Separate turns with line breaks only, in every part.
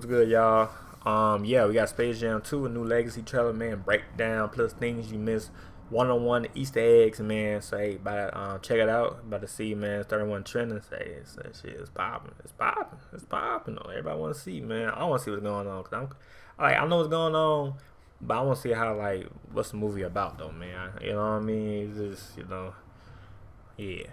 good, y'all? Yeah, we got Space Jam 2, a new legacy trailer, man. Breakdown plus things you missed, one-on-one Easter eggs, man. Say, check it out. About to see, man. 31 trending. Say, that shit is popping. It's popping. It's popping. Everybody want to see, man. I want to see what's going on, cause I know what's going on, but I want to see how, what's the movie about, though, man. You know what I mean? It's just, yeah.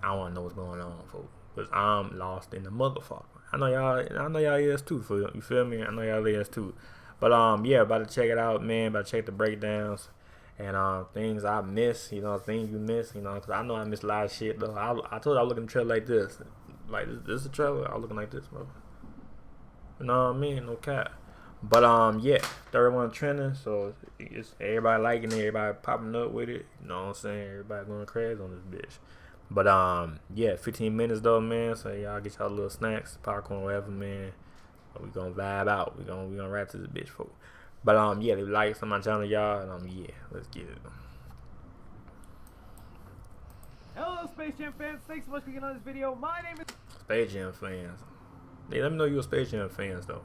I want to know what's going on, folks, cause I'm lost in the motherfucker. I know y'all is too, you feel me? I know y'all is too. But yeah, about to check it out, man. About to check the breakdowns and things I miss, things you miss, cause I know I missed a lot of shit though. I told you I was looking at the trailer like this. This is a trailer, I was looking like this, bro. You know what I mean? No cap. But yeah, 31 trending, so it's everybody liking it, everybody popping up with it. You know what I'm saying? Everybody going crazy on this bitch. But yeah, 15 minutes though, man. So y'all get y'all little snacks, popcorn, whatever, man. We gonna vibe out. We gonna rap to this bitch, folks. But yeah, leave likes on my channel, y'all, and yeah, let's get it.
Hello, Space Jam fans. Thanks so much for getting on this video. My name is
Space Jam fans. Hey, let me know you're Space Jam fans though.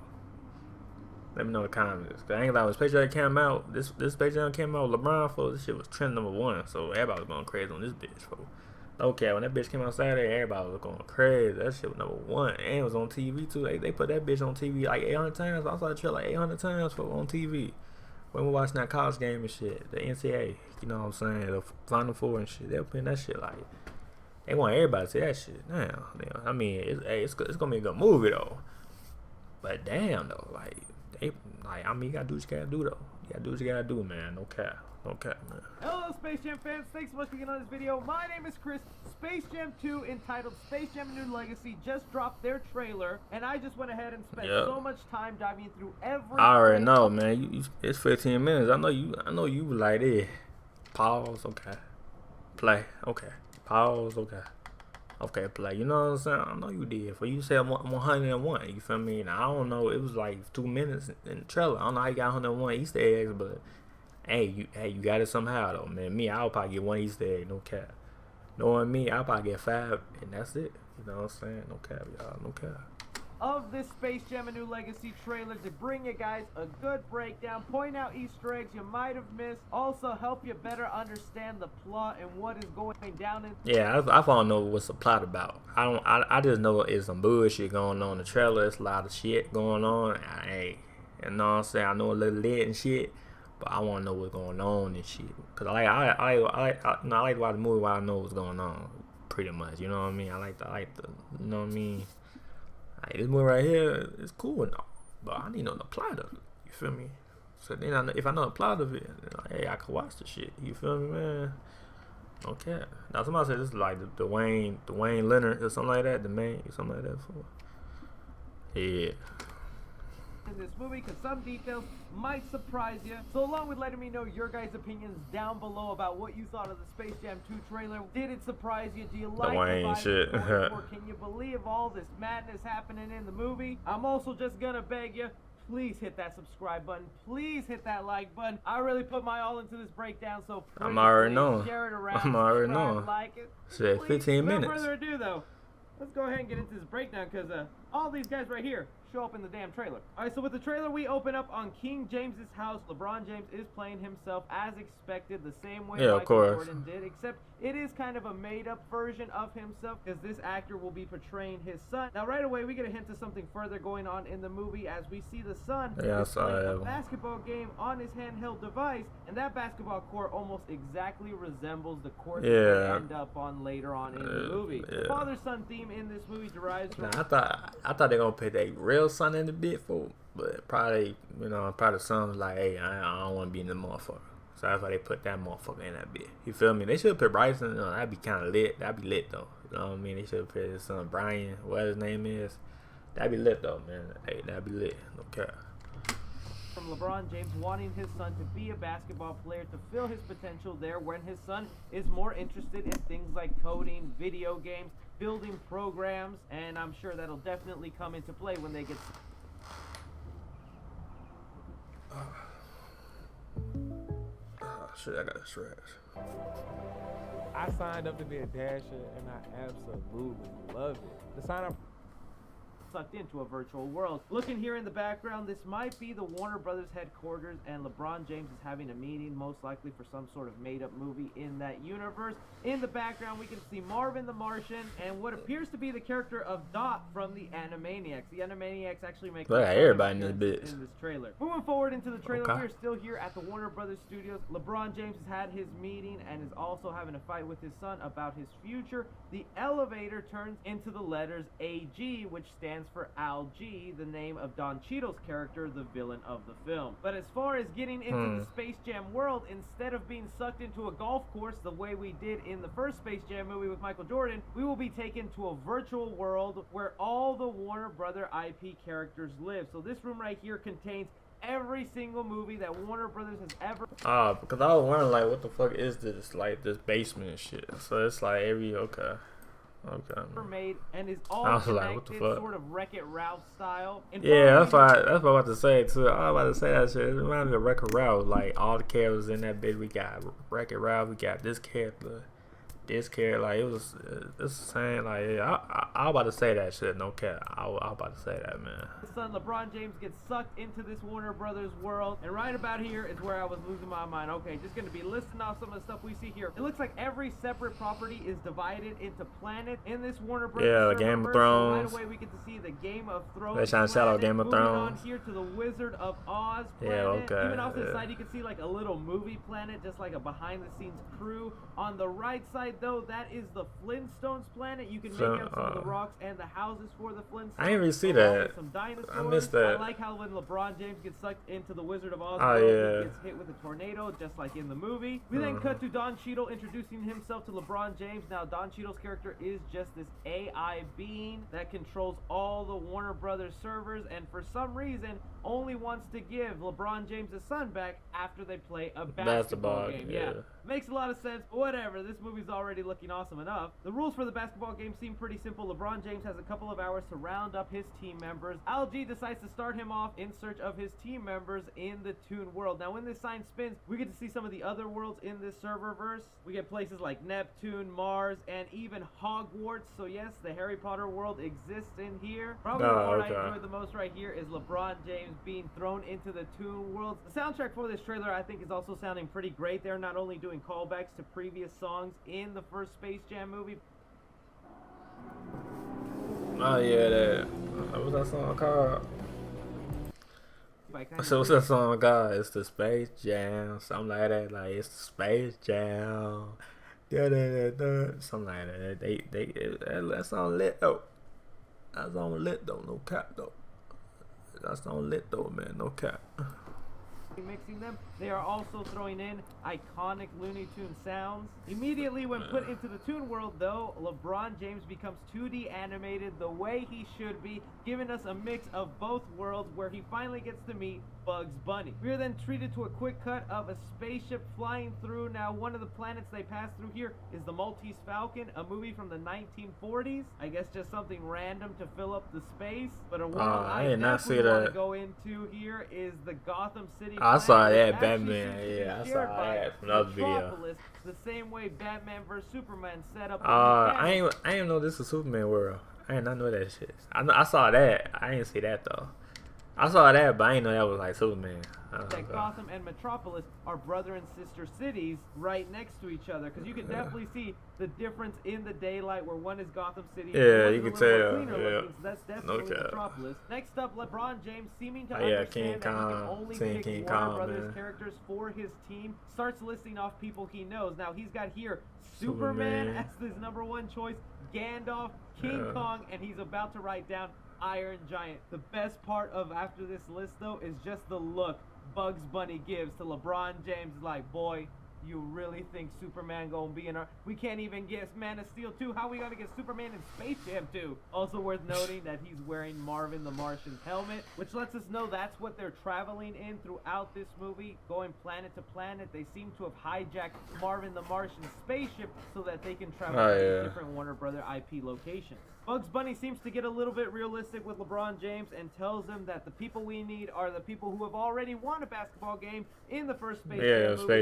Let me know in the comments. Cause I ain't like when Space Jam came out. This Space Jam came out with LeBron, folks. This shit was trend #1. So everybody was going crazy on this bitch, folks. Okay, when that bitch came out Saturday, everybody was going crazy. That shit was #1, and it was on TV too. They put that bitch on TV like 800 times. I saw the trailer like 800 times for on TV. When we watching that college game and shit, the NCAA, you know what I'm saying, the Final Four and shit. They were putting that shit like they want everybody to see that shit. Damn. I mean, it's gonna be a good movie though. But damn though, you gotta do what you gotta do though. You gotta do what you gotta do, man. No cap. Okay, man.
Hello, Space Jam fans. Thanks so much for getting on this video. My name is Chris. Space Jam 2, entitled Space Jam: A New Legacy, just dropped their trailer, and I just went ahead and spent so much time diving through every.
I already know, man. It's 15 minutes. I know you like it. Pause. Okay. Play. Okay. Pause. Okay. Okay. Play. You know what I'm saying? I know you did. For you said 101. You feel me? Now I don't know. It was like 2 minutes in the trailer. I don't know how you got 101 Easter eggs, but. Hey, you got it somehow though, man. Me, I'll probably get 1 Easter egg, no cap. Knowing me, I'll probably get 5, and that's it. You know what I'm saying? No cap, y'all, no cap.
Of this Space Jam: A New Legacy trailer to bring you guys a good breakdown, point out Easter eggs you might have missed, also help you better understand the plot and what is going down in.
Yeah, I don't know what's the plot about. I just know it's some bullshit going on in the trailer. It's a lot of shit going on. Hey, you know what I'm saying? I know a little lit and shit. But I want to know what's going on and shit. Cause I like to watch the movie while I know what's going on, pretty much. You know what I mean? I like the, you know what I mean? Like, this movie right here is cool and all, but I need to know the plot of it. You feel me? So then if I know the plot of it, then, hey, I can watch the shit. You feel me, man? Okay. Now somebody said this is like the Wayne Leonard or something like that. The man, something like that. Yeah.
In this movie, because some details might surprise you. So along with letting me know your guys' opinions down below about what you thought of the Space Jam 2 trailer. Did it surprise you? Do you like the vibe
shit?
Or can you believe all this madness happening in the movie? I'm also just gonna beg you, please hit that subscribe button. Please hit that like button. I really put my all into this breakdown, so
I'm already knowing.
Share it around.
I'm already knowing.
Like it.
Shit, 15 minutes.
Without further ado, though, let's go ahead and get into this breakdown, because all these guys right here show up in the damn trailer. Alright, so with the trailer, we open up on King James's house. LeBron James is playing himself as expected, the same way Michael Jordan did, except it is kind of a made-up version of himself, because this actor will be portraying his son. Now, right away, we get a hint of something further going on in the movie, as we see the son is playing a basketball game on his handheld device, and that basketball court almost exactly resembles the court that we end up on later on in the movie. The father-son theme in this movie derives from...
Now, I thought they were gonna put their real son in the bit for, but probably the son was like, hey, I don't want to be in the motherfucker. So that's why they put that motherfucker in that bit. You feel me? They should have put Bryson. That'd be kind of lit. That'd be lit though. You know what I mean? They should have put his son Brian, what his name is. That'd be lit though, man. Hey, that'd be lit. No cap.
From LeBron James wanting his son to be a basketball player to fill his potential there, when his son is more interested in things like coding, video games, building programs, and I'm sure that'll definitely come into play when they get...
Shit, I got a stretch.
I signed up to be a dasher, and I absolutely love it. The sign up
sucked into a virtual world. Looking here in the background, this might be the Warner Brothers headquarters, and LeBron James is having a meeting, most likely for some sort of made-up movie in that universe. In the background, we can see Marvin the Martian and what appears to be the character of Dot from the Animaniacs. The Animaniacs actually make
everybody in this
trailer. Moving forward into the trailer, we are still here at the Warner Brothers Studios. LeBron James has had his meeting and is also having a fight with his son about his future. The elevator turns into the letters AG, which stands for Al G, the name of Don Cheadle's character, the villain of the film. But as far as getting into the Space Jam world, instead of being sucked into a golf course the way we did in the first Space Jam movie with Michael Jordan, we will be taken to a virtual world where all the Warner Brother IP characters live. So this room right here contains every single movie that Warner Brothers has ever.
Because I was wondering, like, what the fuck is this? Like, this basement and shit. So it's like every, okay.
Made and is all
I was
connected,
like, what the fuck?
Sort of Wreck-It Ralph style.
Yeah, that's what I was about to say too. I was about to say that shit. It reminds me of Wreck-It Ralph. Like, all the characters in that bitch. We got Wreck-It Ralph. We got this character. Like, it was, it's the same. Like, I was about to say that shit. No cap. I was about to say that, man.
His son LeBron James gets sucked into this Warner Brothers world, and right about here is where I was losing my mind. Okay, just gonna be listing off some of the stuff we see here. It looks like every separate property is divided into planets in this Warner Brothers.
Yeah, the Game of Thrones.
So right away we get to see the Game of Thrones.
They trying to sell out Game of Thrones.
On here to the Wizard of Oz planet.
Yeah, okay.
Even off the side you can see like a little movie planet, just like a behind-the-scenes crew. On the right side though, that is the Flintstones planet. You can make out some of the rocks and the houses for the Flintstones.
I didn't really see that.
Some dinosaurs.
I missed that.
I like how when LeBron James gets sucked into the Wizard of Oz,
he
gets hit with a tornado, just like in the movie. We then cut to Don Cheadle introducing himself to LeBron James. Now, Don Cheadle's character is just this AI being that controls all the Warner Brothers servers, and for some reason, only wants to give LeBron James his son back after they play a basketball game. Yeah. Makes a lot of sense, but whatever. This movie's already looking awesome enough. The rules for the basketball game seem pretty simple. LeBron James has a couple of hours to round up his team members. Al G decides to start him off in search of his team members in the Toon world. Now, when this sign spins, we get to see some of the other worlds in this serververse. We get places like Neptune, Mars, and even Hogwarts. So yes, the Harry Potter world exists in here. Probably the part I enjoy the most right here is LeBron James being thrown into the Toon worlds. The soundtrack for this trailer, I think, is also sounding pretty great. They're not only doing callbacks to previous songs in the first Space Jam movie.
Oh yeah, that. What's that song called? So what's that song called? It's the Space Jam, something like that. Like, it's the Space Jam. Something like that. That song lit though. That song lit though. No cap though. That song lit though, man. No cap.
Mixing them, they are also throwing in iconic Looney Tunes sounds. Immediately when put into the Toon world though, LeBron James becomes 2D animated the way he should be, giving us a mix of both worlds where he finally gets to meet Bugs Bunny. We are then treated to a quick cut of a spaceship flying through. Now, one of the planets they pass through here is the Maltese Falcon, a movie from the 1940s. I guess just something random to fill up the space. But a world I did not see that. Want to go into here is the Gotham City.
I saw that Batman. Yeah, I saw that from another video.
The same way Batman vs Superman set up.
I ain't know this is Superman world. I did not know that shit. I saw that. I didn't see that though. I saw that, but I didn't know that was like Superman.
That Gotham and Metropolis are brother and sister cities right next to each other, because you can definitely see the difference in the daylight, where one is Gotham City.
Yeah, you can tell.
Yeah. So that's definitely Metropolis. Next up, LeBron James, seeming to understand
King
that
Kong.
he can only pick Warner Brothers characters for his team, starts listing off people he knows. Now he's got here Superman as his #1 choice, Gandalf, King Kong, and he's about to write down Iron Giant. The best part of after this list though is just the look Bugs Bunny gives to LeBron James. Like, boy, you really think Superman gonna be in our... We can't even get Man of Steel 2. How are we gonna get Superman in Space Jam 2? Also worth noting that he's wearing Marvin the Martian's helmet, which lets us know that's what they're traveling in throughout this movie, going planet to planet. They seem to have hijacked Marvin the Martian's spaceship so that they can travel to different Warner Brother IP locations. Bugs Bunny seems to get a little bit realistic with LeBron James and tells him that the people we need are the people who have already won a basketball game in the first Space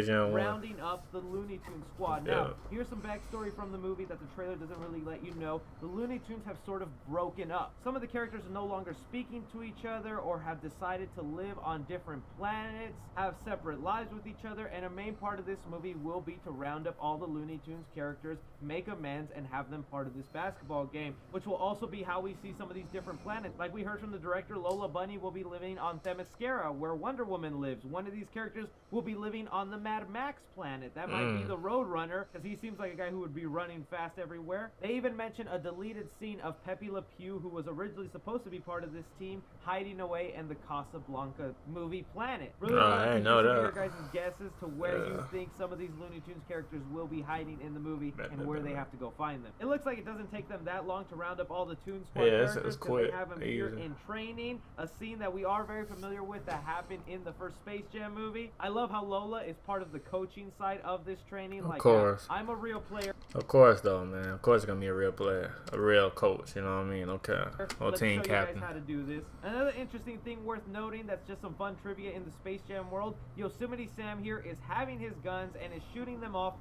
Jam movie, rounding up the Looney Tunes squad. Now, here's some backstory from the movie that the trailer doesn't really let you know. The Looney Tunes have sort of broken up. Some of the characters are no longer speaking to each other or have decided to live on different planets, have separate lives with each other, and a main part of this movie will be to round up all the Looney Tunes characters, make amends, and have them part of this basketball game, which will also be how we see some of these different planets. Like we heard from the director, Lola Bunny will be living on Themyscira, where Wonder Woman lives. One of these characters will be living on the Mad Max planet. That might be the Roadrunner, because he seems like a guy who would be running fast everywhere. They even mention a deleted scene of Pepe Le Pew, who was originally supposed to be part of this team, hiding away in the Casablanca movie planet. Really, I know that. Your guys' guesses to where you think some of these Looney Tunes characters will be hiding in the movie and where they have to go find them. It looks like it doesn't take them that long to round up all the Toon Squad characters, because they have them here in training, a scene that we are very familiar with that happened in the first Space Jam movie. I love how Lola is part of the coaching side of this training. Like, of course. I'm a real player.
Of course, though, man. Of course, it's gonna be a real player, a real coach. You know what I mean? Okay. Or team captain.
Let's show you guys how to do this. Another interesting thing worth noting that's just some fun trivia in the Space Jam world. Yosemite Sam here is having his guns and is shooting them off.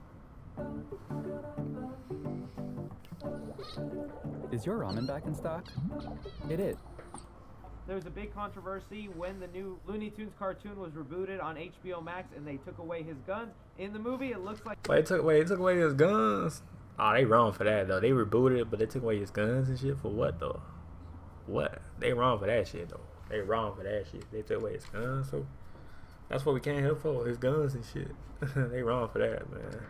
Is your ramen back in stock? It is.
There was a big controversy when the new Looney Tunes cartoon was rebooted on HBO Max and they took away his guns. In the movie, it looks like...
Wait, they took away his guns? Oh, they wrong for that, though. They rebooted it, but they took away his guns and shit for what, though? What? They wrong for that shit, though. They wrong for that shit. They took away his guns, so... That's what we came here for, his guns and shit. They wrong for that, man.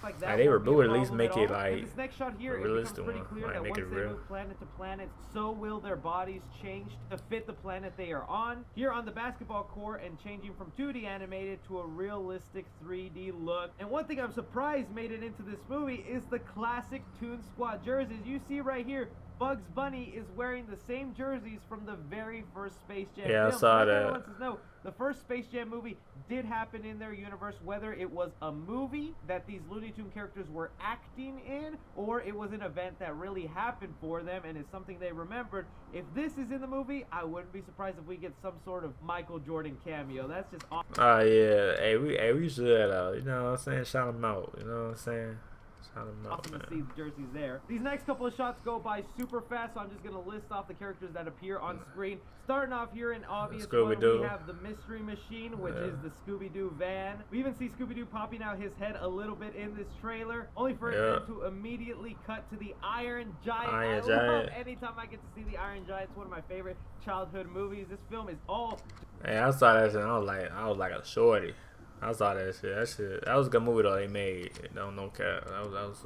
Like that
they rebooted, at least make it like
this next shot here, it becomes pretty clear that once they move planet to planet, so will their bodies change to fit the planet they are on. Here on the basketball court, and changing from 2D animated to a realistic 3D look. And one thing I'm surprised made it into this movie is the classic Toon Squad jerseys. You see right here, Bugs Bunny is wearing the same jerseys from the very first Space Jam film.
I saw that.
Wants to know, the first Space Jam movie did happen in their universe, whether it was a movie that these Looney Tunes characters were acting in, or it was an event that really happened for them and is something they remembered. If this is in the movie, I wouldn't be surprised if we get some sort of Michael Jordan cameo. That's just awesome.
Oh, yeah. Hey, we should, you know what I'm saying? Shout them out. You know what I'm saying?
Awesome to see the jerseys there. These next couple of shots go by super fast, so I'm just going to list off the characters that appear on screen. Starting off here in obvious one, we have the Mystery Machine, which is the Scooby-Doo van. We even see Scooby-Doo popping out his head a little bit in this trailer, only for it to immediately cut to the Iron Giant. I love anytime I get to see the Iron Giant. It's one of my favorite childhood movies. This film is all...
Hey, I saw that shit, I was like a shorty. I saw that shit. That was a good movie though. They made no cap. That was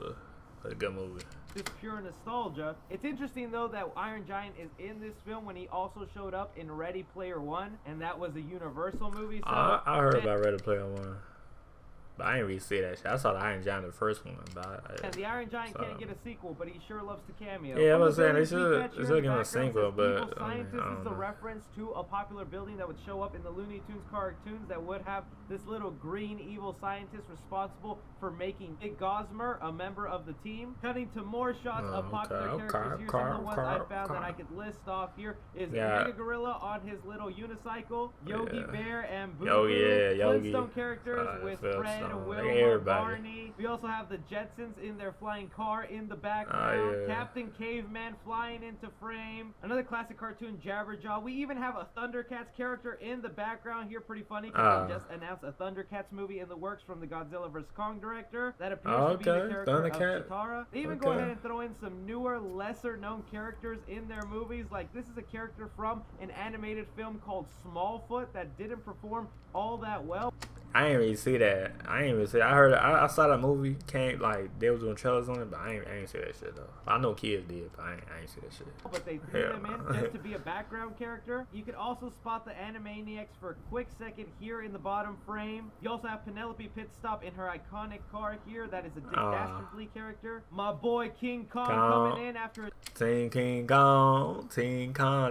a good movie.
Just pure nostalgia. It's interesting though that Iron Giant is in this film when he also showed up in Ready Player One, and that was a Universal movie. So
I heard about Ready Player One. But I didn't really see that shit. I saw the Iron Giant the first one.
And the Iron Giant can't get a sequel, but he sure loves to cameo.
Yeah, I was saying they should give him a sequel, but
Evil Scientist is a reference to a popular building that would show up in the Looney Tunes cartoons that would have this little green evil scientist responsible for making Big Gosmer a member of the team. Cutting to more shots of popular characters. Here's some of the ones I found that I could list off here. Is Mega Gorilla on his little unicycle, Yogi Bear and Boo Boo, Flintstone characters with Fred, Wilma, Barney. We also have the Jetsons in their flying car in the background. Captain Caveman flying into frame. Another classic cartoon, Jabberjaw. We even have a Thundercats character in the background here. Pretty funny because they just announced a Thundercats movie in the works from the Godzilla vs. Kong director. That appears to be the character of Chitara. They even go ahead and throw in some newer, lesser known characters in their movies. Like this is a character from an animated film called Smallfoot that didn't perform all that well.
I ain't really see that. I heard. I saw that movie. Like they was doing trailers on it, but I ain't see that shit though. I know kids did, but I ain't see that shit.
But they threw them in just to be a background character. You could also spot the Animaniacs for a quick second here in the bottom frame. You also have Penelope Pitstop in her iconic car here. That is a Dick Dastardly character. My boy King Kong coming in after
King Kong.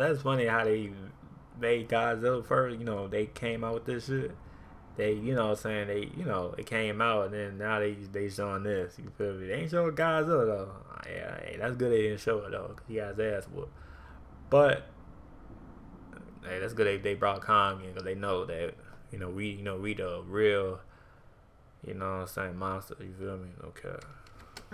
That's funny how they made Godzilla first. You know, they came out with this shit. they, you know what I'm saying, they, you know, it came out, and then now they showing this, you feel me? They ain't showing Godzilla though. Yeah, hey, that's good they didn't show it though, cause he got his ass whooped. But hey, that's good they brought Kong in, cause they know that, we the real, you know what I'm saying, monster, you feel me? Okay.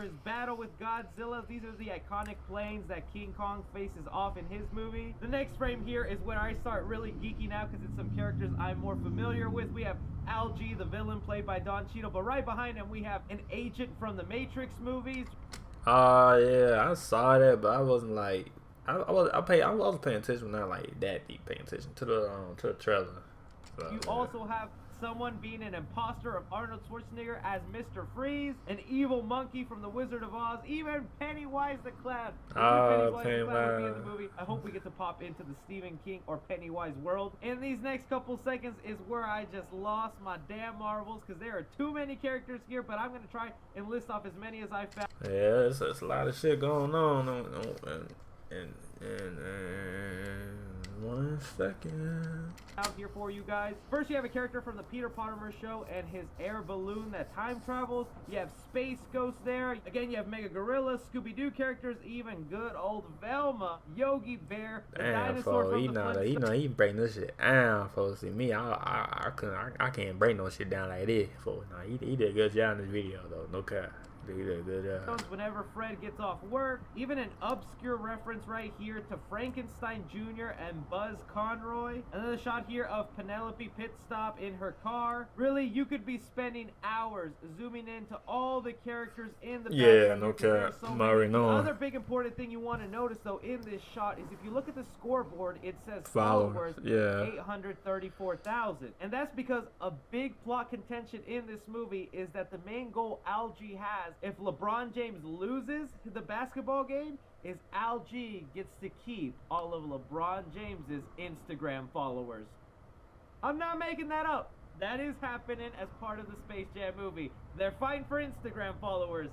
His battle with Godzilla. These are the iconic planes that King Kong faces off in his movie. The next frame here is where I start really geeking out because it's some characters I'm more familiar with. We have Algie, the villain, played by Don Cheadle, but right behind him we have an agent from the Matrix movies.
Yeah, I saw that, but I wasn't like, I was paying attention, not like that deep paying attention to the trailer. So,
you also have someone being an imposter of Arnold Schwarzenegger as Mr. Freeze, an evil monkey from The Wizard of Oz, even Pennywise the Clown. Pennywise the Clown will be in the movie. I hope we get to pop into the Stephen King or Pennywise world. In these next couple seconds is where I just lost my damn marbles because there are too many characters here, but I'm going to try and list off as many as I found.
Yeah, it's a lot of shit going on. And 1 second.
Out here for you guys. First, you have a character from the Peter Potimer show and his air balloon that time travels. You have Space Ghost there. Again, you have Mega Gorilla, Scooby-Doo characters, even good old Velma, Yogi Bear, the dinosaur from the Flintstones.
He breaking this shit down, folks. See me, I can't break no shit down like this, folks. Nah, he did a good job in this video though, no cap. He did a good job.
Whenever Fred gets off work, even an obscure reference right here to Frankenstein Jr. and Buzz Conroy. Another shot here of Penelope pit stop in her car. Really, you could be spending hours zooming into all the characters in the background.
No cap. I'm already knowing.
Another big important thing you want to notice though in this shot is if you look at the scoreboard, it says followers 834,000, and that's because a big plot contention in this movie is that the main goal Algie has, if LeBron James loses the basketball game, is Algie gets to keep all of LeBron James's Instagram followers. I'm not making that up. That is happening as part of the Space Jam movie. They're fighting for Instagram followers.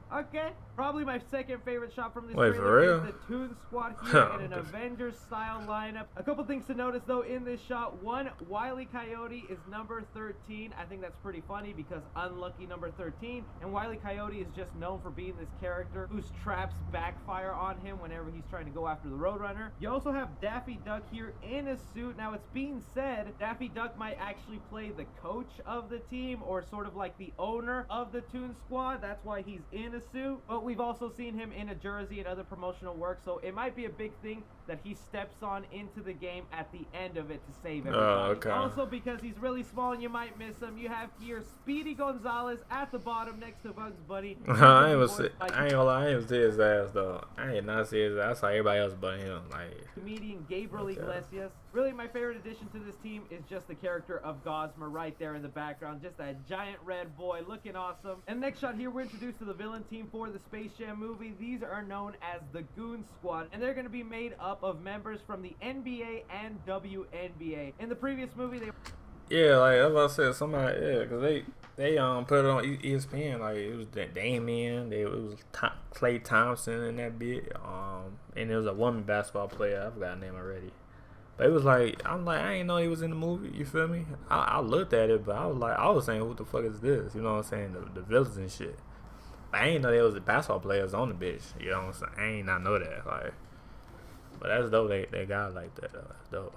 Okay, probably my second favorite shot from this trailer is the Toon Squad here in an Avengers-style lineup. A couple things to notice, though, in this shot. One, Wile E. Coyote is number 13. I think that's pretty funny because unlucky number 13. And Wile E. Coyote is just known for being this character whose traps backfire on him whenever he's trying to go after the Roadrunner. You also have Daffy Duck here in a suit. Now, it's being said Daffy Duck might actually play the coach of the team or sort of like the owner of the Toon Squad. That's why he's in a suit, but we've also seen him in a jersey and other promotional work, so it might be a big thing that he steps on into the game at the end of it to save everybody.
Okay.
Also, because he's really small and you might miss him, you have here Speedy Gonzalez at the bottom next to Bugs Bunny.
I ain't gonna lie, I ain't see his ass though. I ain't not see his ass. I saw everybody else but him. Like
comedian Gabriel Iglesias. Really, my favorite addition to this team is just the character of Gosmer right there in the background. Just a giant red boy looking awesome. And next shot here, we're introduced to the villain team for the Space Jam movie. These are known as the Goon Squad, and they're going to be made up of members from the NBA and WNBA. In the previous movie, they...
Yeah, like as I said, somebody, because they put it on ESPN, like it was Damian, it was Klay Thompson in that bit, and there was a woman basketball player, I forgot her name already. But it was like, I didn't know he was in the movie, you feel me? I looked at it, but I was saying, what the fuck is this? You know what I'm saying? The villains and shit. But I ain't know there was the basketball players on the bitch, you know what I'm saying? I ain't not know that, like. But that's dope, they got like that, that's dope.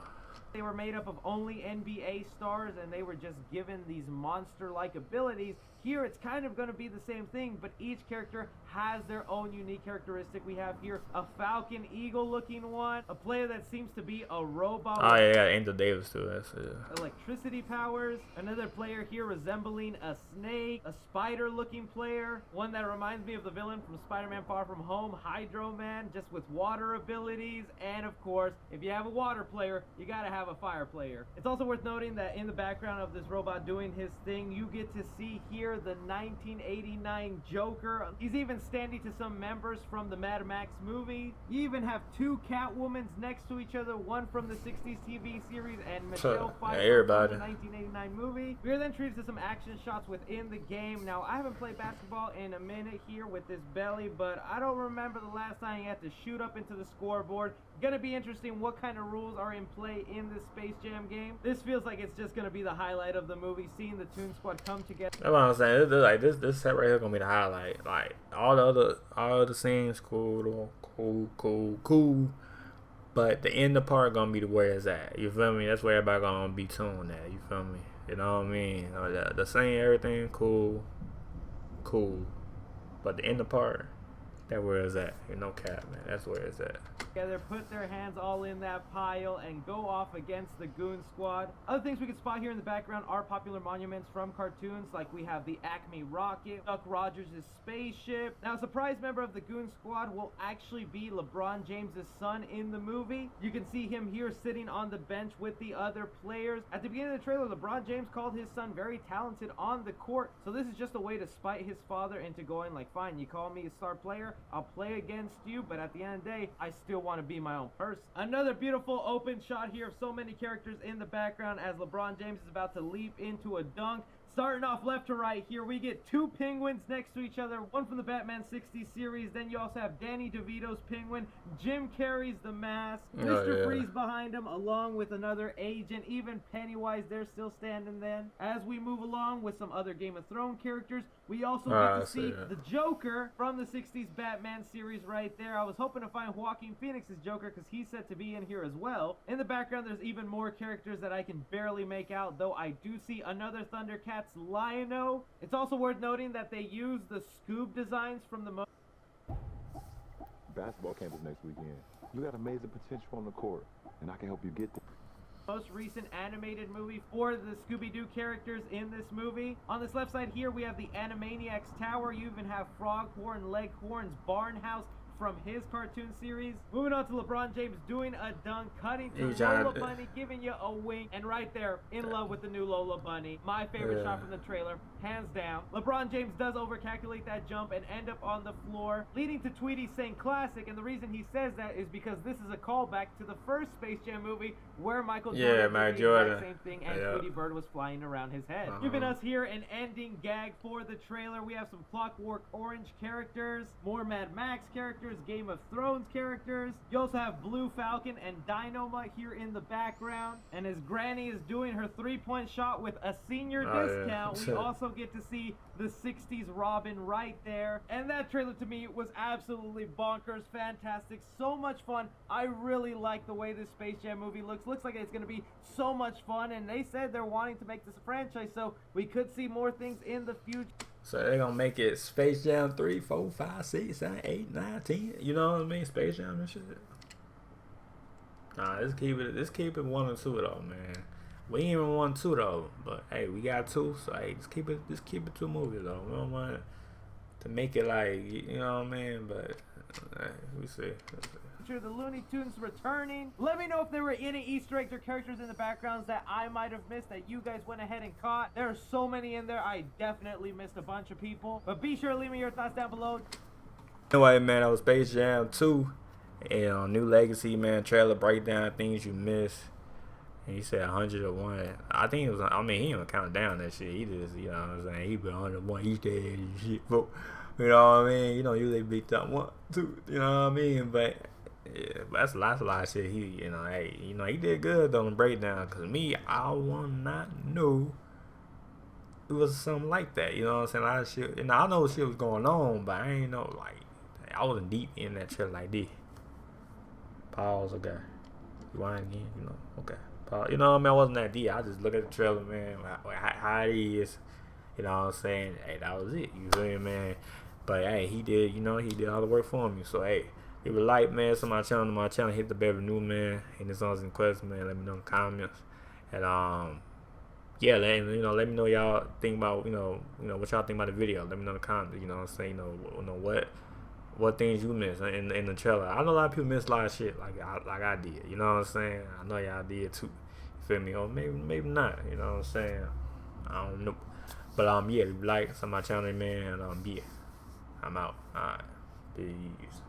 They were made up of only NBA stars, and they were just given these monster-like abilities. Here, it's kind of going to be the same thing, but each character has their own unique characteristic. We have here a Falcon Eagle-looking one, a player that seems to be a robot.
Oh, yeah, Angel Davis, too. That's it.
Electricity powers. Another player here resembling a snake, a spider-looking player, one that reminds me of the villain from Spider-Man Far From Home, Hydro Man, just with water abilities. And, of course, if you have a water player, you got to have a fire player. It's also worth noting that in the background of this robot doing his thing, you get to see here the 1989 Joker. He's even standing to some members from the Mad Max movie. You even have two Catwomans next to each other, one from the 60s TV series and Michelle Pfeiffer from the 1989 movie. We are then treated to some action shots within the game. Now, I haven't played basketball in a minute here with this belly, but I don't remember the last time you had to shoot up into the scoreboard, Gonna be interesting what kind of rules are in play in this Space Jam game. This feels like it's just gonna be the highlight of the movie, seeing the Toon Squad come together.
That's what I'm saying. This set right here gonna be the highlight. Like all the other scenes, cool. But the end part gonna be the where it's at. You feel me? That's where everybody gonna be tuned at. You feel me? You know what I mean? The scene, everything, cool. But the end part, that where it's at. You know, cap, man. That's where it's at.
Together, put their hands all in that pile and go off against the Goon Squad. Other things we can spot here in the background are popular monuments from cartoons, like we have the Acme rocket, Buck Rogers' spaceship. Now, a surprise member of the Goon Squad will actually be LeBron James' son in the movie. You can see him here sitting on the bench with the other players. At the beginning of the trailer, LeBron James called his son very talented on the court, so this is just a way to spite his father into going like, fine, you call me a star player, I'll play against you, but at the end of the day, I still want to be my own person. Another beautiful open shot here of so many characters in the background as LeBron James is about to leap into a dunk. Starting off left to right here, we get two penguins next to each other, one from the Batman 60 series. Then you also have Danny DeVito's penguin, Jim Carrey's The Mask, Mr. Freeze behind him, along with another agent, even Pennywise, they're still standing then. As we move along with some other Game of Thrones characters, we also get to see the Joker from the 60s Batman series right there. I was hoping to find Joaquin Phoenix's Joker because he's set to be in here as well. In the background, there's even more characters that I can barely make out, though I do see another Thundercats Lion-O. It's also worth noting that they use the Scoob designs from the
basketball campus next weekend. You got amazing potential on the court, and I can help you get there.
Most recent animated movie for the Scooby-Doo characters in this movie. On this left side here, we have the Animaniacs Tower. You even have Froghorn Leghorn's Barnhouse from his cartoon series. Moving on to LeBron James doing a dunk, cutting to Lola Bunny, giving you a wink, and right there, in love with the new Lola Bunny. My favorite shot from the trailer, hands down. LeBron James does overcalculate that jump and end up on the floor, leading to Tweety saying classic, and the reason he says that is because this is a callback to the first Space Jam movie where Michael Jordan did the exact same thing and Tweety Bird was flying around his head. Giving us here an ending gag for the trailer. We have some Clockwork Orange characters, more Mad Max characters, Game of Thrones characters. You also have Blue Falcon and Dynamite here in the background. And as Granny is doing her three-point shot with a senior discount, we also get to see the 60s Robin right there. And that trailer to me was absolutely bonkers, fantastic, so much fun. I really like the way this Space Jam movie looks. Looks like it's going to be so much fun, and they said they're wanting to make this a franchise, so we could see more things in the future.
So they're gonna make it Space Jam 3, 4, 5, 6, 7, 8, 9, 10. You know what I mean? Space Jam and shit. Nah, let's keep it 1 and 2 though, man. We ain't even 1 and 2 though, but hey, we got 2, so hey, just keep it 2 movies though. We don't want to make it like, you know what I mean? But hey, we see.
The Looney Tunes returning. Let me know if there were any Easter eggs or characters in the backgrounds that I might have missed that you guys went ahead and caught. There are so many in there. I definitely missed a bunch of people. But be sure to leave me your thoughts down below.
Anyway, man, that was Space Jam 2 and New Legacy, man. Trailer breakdown, things you missed. And he said 101. I think it was. I mean, he didn't count down that shit. He just, you know what I'm saying. He put 101 Easter eggs and shit. But, you know what I mean? You know, usually beat up 1, 2. You know what I mean? But yeah, that's a lot of shit. He, you know, hey, you know, he did good on the breakdown. Cause me, I would not know it was something like that. You know what I'm saying? A lot of shit. And I know shit was going on, but I ain't know, like, I wasn't deep in that trailer like this. Pause. Okay. Rewind again. You know. Okay. Pause. You know what I mean? I wasn't that deep. I just look at the trailer, man. How it is. You know what I'm saying? Hey, that was it. You feel me, man? But hey, he did. You know, he did all the work for me. So hey. Leave a like, man, to my channel, hit the bell for new, man. Any songs and questions, man, let me know in the comments. And yeah, let me know y'all think about, you know what y'all think about the video. Let me know in the comments, you know what I'm saying, you know what things you missed in the trailer. I know a lot of people miss a lot of shit like I did, you know what I'm saying? I know y'all did too. You feel me? Or maybe not, you know what I'm saying? I don't know. But yeah, like to my channel, man, and yeah. I'm out. Alright. Peace.